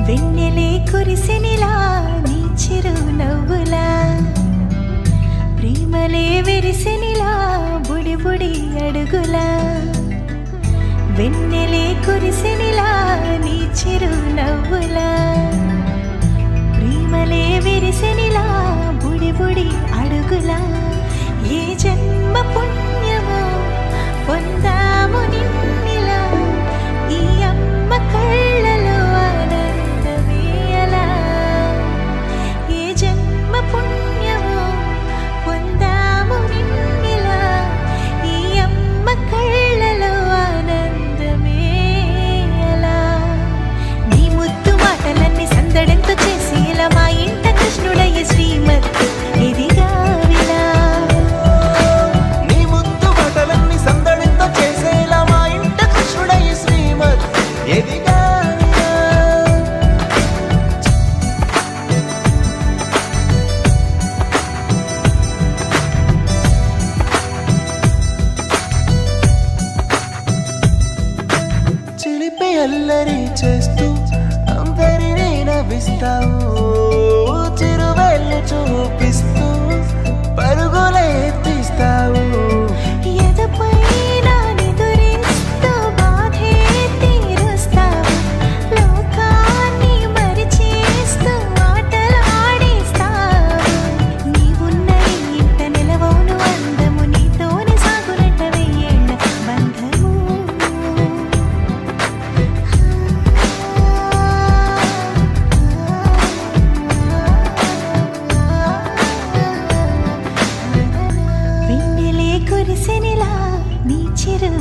వెన్నెలే కురిసెనిలా నీ చిరు నవ్వులా ప్రేమలే విరిసెనిలా బుడి బుడి అడుగులా వెన్నెలే కురిసెనిలా నీ చిరు నవ్వులా ప్రేమలే విరిసెనిలా బుడి బుడి అడుగులా ఏ జన్మ పుణ్యమో పొందాము నిన్నిలా ఈ అమ్మ కళ్ళలో ఆనందమే అలా ఏ జన్మ పుణ్యమో పొందాము నిన్నిలా ఈ అమ్మ కళ్ళలో ఆనందమే అలా నీ ముద్దు మాటలన్నీ సందడెంతో చేసి ఇలా మా ఇంట కృష్ణుడయ్య శ్రీమతి ఇదిగా విలా నీ ముద్దు మాటలన్నీ సందడితో చేసేలా మా ఇంట కృష్ణుడయ్య శ్రీమత్ ఎదిగా చిలిపి అల్లరి చేస్తూ అందరినీ నవ్విస్తావు చిరువెళ్ళు చూపిస్తూ పరుగులే తీస్తావు ఎదపై నా నిదురిస్తూ బాధే తీరుస్తావు లోకాన్ని మరిచేస్తూ ఆటలు ఆడిస్తావు నీవున్న ఈ ఇంట నిలవవును అందము నీతోనే సాగునట్ట వెయ్యేళ్ళ బంధము వెన్నెలే కురిసెనిలా నీ చిరు